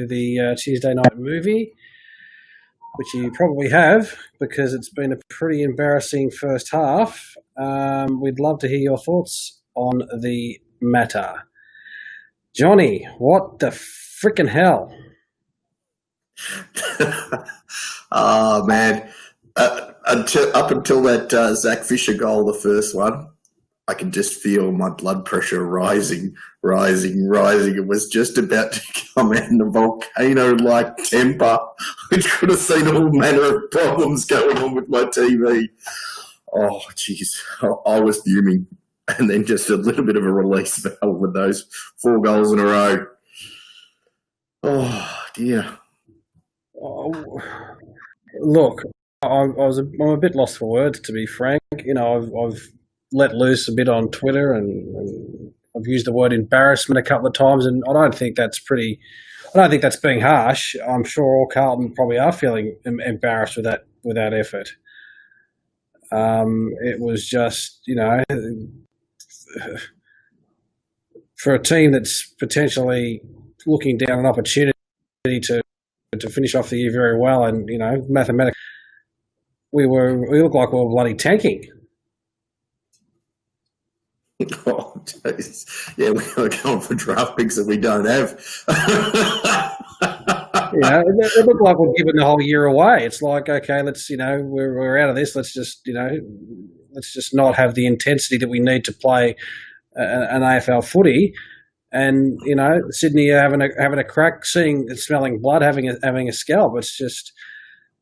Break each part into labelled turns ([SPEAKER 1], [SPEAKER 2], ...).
[SPEAKER 1] the Tuesday night movie, which you probably have because it's been a pretty embarrassing first half. We'd love to hear your thoughts on the matter. Johnny, what the frickin' hell?
[SPEAKER 2] Oh, man. Up until that Zach Fisher goal, the first one, I could just feel my blood pressure rising. It was just about to come out in a volcano-like temper, which could have seen all manner of problems going on with my TV. Oh, jeez. I was fuming. And then just a little bit of a release valve with those 4 goals in a row. Oh, dear.
[SPEAKER 1] Oh, look, I'm a bit lost for words, to be frank. You know, I've let loose a bit on Twitter and I've used the word embarrassment a couple of times, and I don't think that's being harsh. I'm sure all Carlton probably are feeling embarrassed with that effort. It was just, you know, for a team that's potentially looking down an opportunity to finish off the year very well, and you know, mathematically, we looked like we were bloody tanking.
[SPEAKER 2] Oh, jeez. Yeah, we're going for draft picks that we don't have.
[SPEAKER 1] You know, it looked like we're giving the whole year away. It's like, okay, let's, you know, we're out of this. Let's just, you know, let's just not have the intensity that we need to play an AFL footy. And you know, Sydney are having a crack, smelling blood, having a scalp. It's just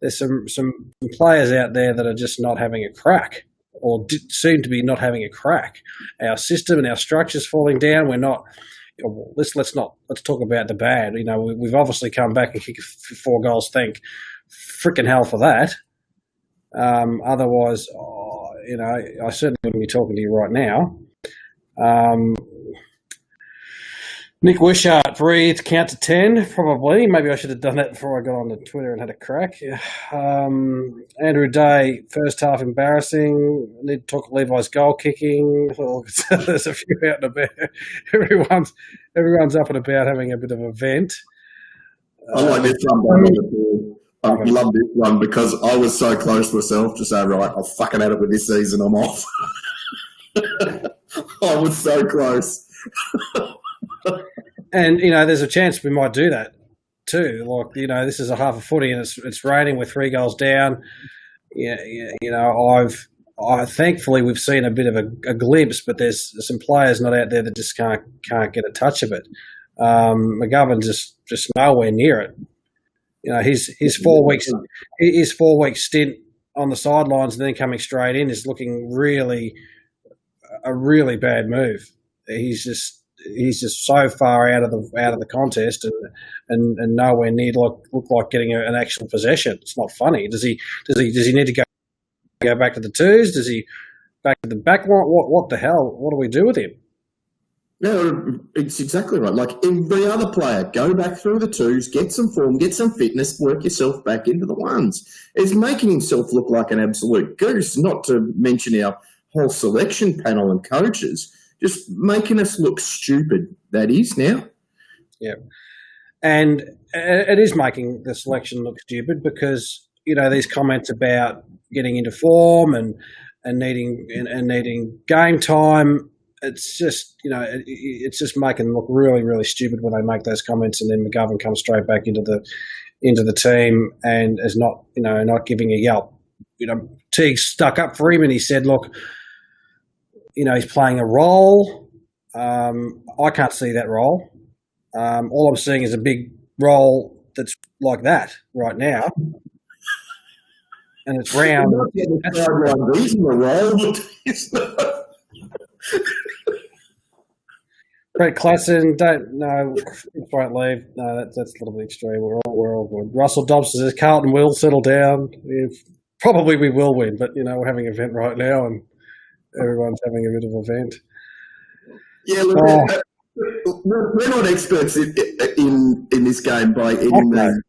[SPEAKER 1] there's some players out there that are just not having a crack, or seem to be not having a crack. Our system and our structure's falling down. We're not. Let's talk about the bad. You know, we've obviously come back and kicked 4 goals. Thank frickin' hell for that. Otherwise, you know, I certainly wouldn't be talking to you right now. Nick Wishart, breathe, count to 10, probably. Maybe I should have done that before I got onto Twitter and had a crack. Andrew Day, first half embarrassing. Need to talk Levi's goal kicking. There's a few out and about. Everyone's up and about having a bit of a vent.
[SPEAKER 2] I like this one. I love this one because I was so close myself to say, right, I'll fucking at it with this season. I'm off. I was so close.
[SPEAKER 1] And, you know, there's a chance we might do that too. Like, you know, this is a half a footy and it's raining, we're 3 goals down. Yeah, you know, thankfully we've seen a bit of a glimpse, but there's some players not out there that just can't get a touch of it. McGovern just nowhere near it. You know, his 4 weeks stint on the sidelines and then coming straight in is looking a really bad move. He's just so far out of the contest and nowhere near look like getting an actual possession. It's not funny. Does he need to go back to the twos? Does he back to the back line? What the hell? What do we do with him?
[SPEAKER 2] No, it's exactly right. Like every other player, go back through the twos, get some form, get some fitness, work yourself back into the ones. He's making himself look like an absolute goose, not to mention our whole selection panel and coaches. Just making us look stupid, that is, now.
[SPEAKER 1] Yeah. And it is making the selection look stupid because, you know, these comments about getting into form and needing game time, it's just, you know, it's just making them look really, really stupid when they make those comments, and then McGovern comes straight back into the team and is not giving a yelp. You know, Teague stuck up for him and he said, look, you know, he's playing a role. I can't see that role. All I'm seeing is a big role that's like that right now. And it's round. Brett Klassen, won't leave. No, that's a little bit extreme. We're all good. Russell Dobson says Carlton will settle down. Probably we will win, but, you know, we're having an event right now and everyone's having a bit of a vent.
[SPEAKER 2] Yeah, look, we're not experts in this game by any means.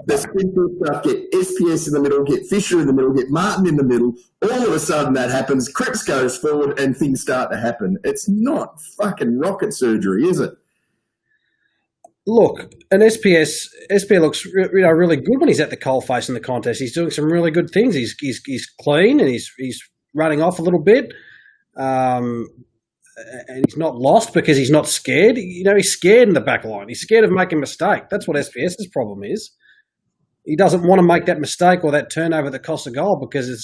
[SPEAKER 2] The simple stuff, get SPS in the middle, get Fisher in the middle, get Martin in the middle. All of a sudden that happens, Cripps goes forward and things start to happen. It's not fucking rocket surgery, is it?
[SPEAKER 1] Look, and SPS looks really good when he's at the coalface in the contest. He's doing some really good things. He's clean and he's running off a little bit, and he's not lost because he's not scared. He's scared in the back line. He's scared of making a mistake. That's what SPS's problem is. He doesn't want to make that mistake or that turnover that costs a goal because the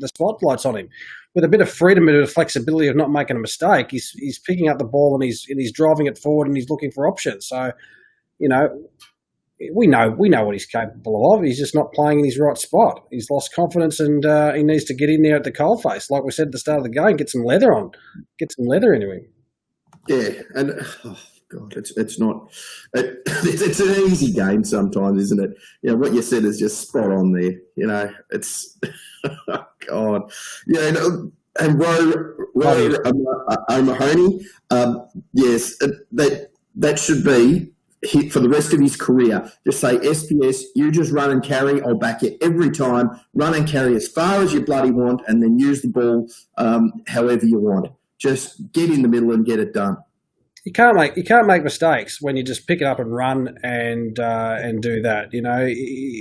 [SPEAKER 1] spotlight's on him. With a bit of freedom and a flexibility of not making a mistake, he's picking up the ball and he's driving it forward and he's looking for options. So, we know what he's capable of. He's just not playing in his right spot. He's lost confidence and he needs to get in there at the coalface. Like we said at the start of the game, get some leather into him.
[SPEAKER 2] Yeah, and God, it's not. It's an easy game sometimes, isn't it? What you said is just spot on there. It's God. And O'Mahony, yes, that should be for the rest of his career. Just say, SPS, you just run and carry. I'll back you every time. Run and carry as far as you bloody want, and then use the ball however you want. Just get in the middle and get it done.
[SPEAKER 1] You can't make mistakes when you just pick it up and run and do that.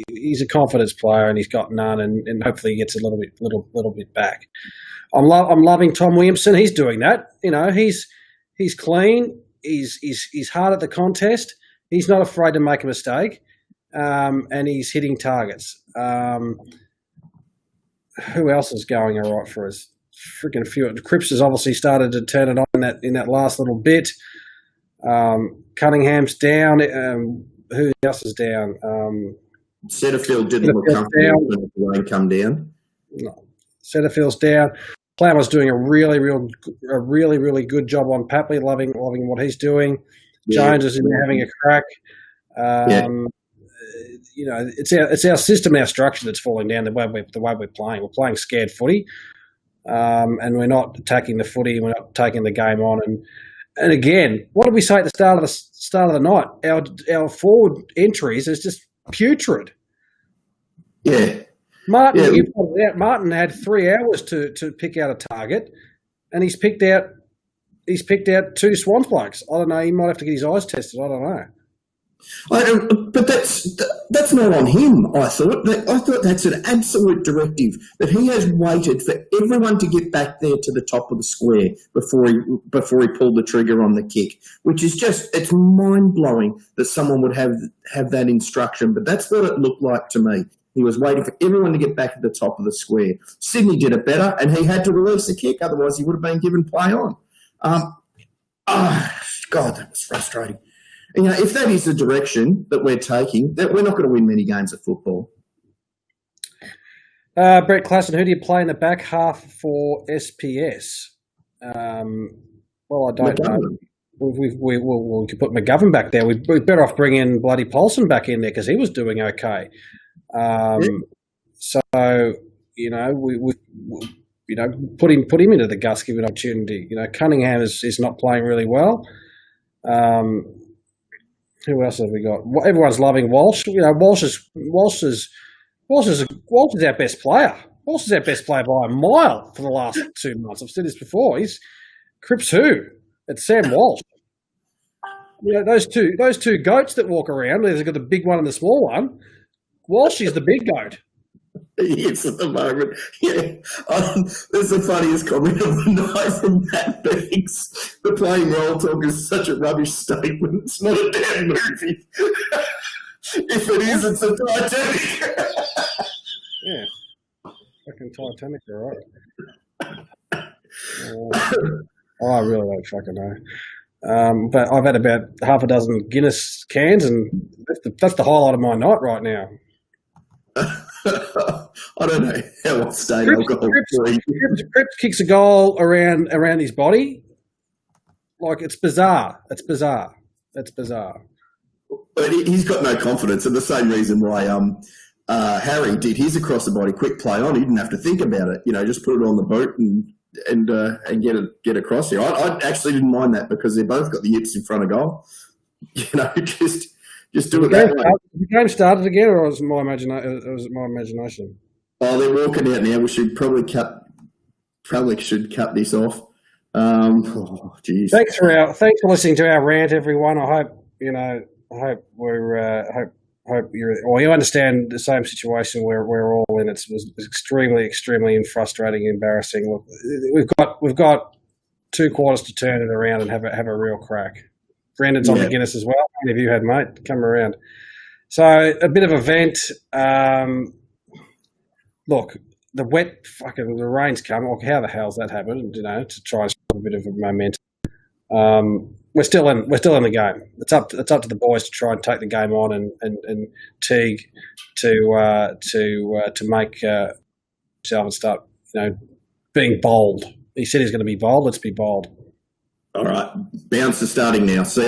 [SPEAKER 1] He's a confidence player and he's got none, and hopefully he gets a little bit back. I'm loving Tom Williamson. He's doing that. He's clean. He's hard at the contest. He's not afraid to make a mistake, and he's hitting targets. Who else is going all right for us? Freaking few. Cripps has obviously started to turn it on in that last little bit. Cunningham's down. Who else is down?
[SPEAKER 2] Setterfield didn't look comfortable when the rain come down.
[SPEAKER 1] No. Setterfield's down. Plowman's doing a really really good job on Papley. Loving what he's doing. Yeah. Jones is in there having a crack. It's our system, our structure that's falling down. The way we're playing. We're playing scared footy. And we're not attacking the footy. We're not taking the game on. And again, what did we say at the start of the night? Our forward entries is just putrid.
[SPEAKER 2] Yeah,
[SPEAKER 1] Martin. You pointed out Martin had 3 hours to pick out a target, and he's picked out 2 Swans blokes. I don't know. He might have to get his eyes tested. I don't know.
[SPEAKER 2] But that's not on him, I thought. I thought that's an absolute directive that he has waited for everyone to get back there to the top of the square before he pulled the trigger on the kick, which is it's mind-blowing that someone would have that instruction, but that's what it looked like to me. He was waiting for everyone to get back at the top of the square. Sydney did it better, and he had to release the kick, otherwise he would have been given play on. God, that was frustrating. If that is the direction that we're taking, that we're not going to win many games of football.
[SPEAKER 1] Brett Klassen, who do you play in the back half for SPS? Well, I don't know. We could put McGovern back there. We're better off bringing bloody Paulson back in there because he was doing okay. So we put him into the guts, give him an opportunity. Cunningham is not playing really well. Who else have we got? Everyone's loving Walsh. Walsh is our best player. Walsh is our best player by a mile for the last 2 months. I've said this before. He's Cripps who? It's Sam Walsh. Those two goats that walk around. There's got the big one and the small one. Walsh is the big goat.
[SPEAKER 2] He is at the moment. Yeah. There's the funniest comment of the night from Matt Banks. The playing role talk is such a rubbish statement. It's not a damn movie. If it is, it's a Titanic.
[SPEAKER 1] Yeah. Fucking Titanic, all right. I really don't fucking know. But I've had about half a dozen Guinness cans, and that's the highlight of my night right now.
[SPEAKER 2] I don't know how I'll stay alcohol free.
[SPEAKER 1] Cripps kicks a goal around his body. Like, it's bizarre. It's bizarre.
[SPEAKER 2] But he's got no confidence, and the same reason why Harry did his across the body quick play on. He didn't have to think about it. Just put it on the boot and get across here. I actually didn't mind that because they both got the yips in front of goal. Just do it that way.
[SPEAKER 1] The game started again, or was it my imagination?
[SPEAKER 2] Oh, they're walking out now. We should probably cut this off. Geez.
[SPEAKER 1] Thanks for listening to our rant, everyone. I you know, I hope hope you're. Well, you understand the same situation we're all in. It was extremely, extremely frustrating, and embarrassing. Look, we've got 2 quarters to turn it around and have a real crack. Brandon's on the Guinness as well. How many of you had, mate? Come around. So a bit of a vent. Look, the rain's come. Look, how the hell's that happened? You know, to try and stop a bit of a momentum. We're still in the game. It's up to the boys to try and take the game on and Teague to make Salvin start, you know, being bold. He said he's going to be bold. Let's be bold.
[SPEAKER 2] All right, bounce is starting now. See you later.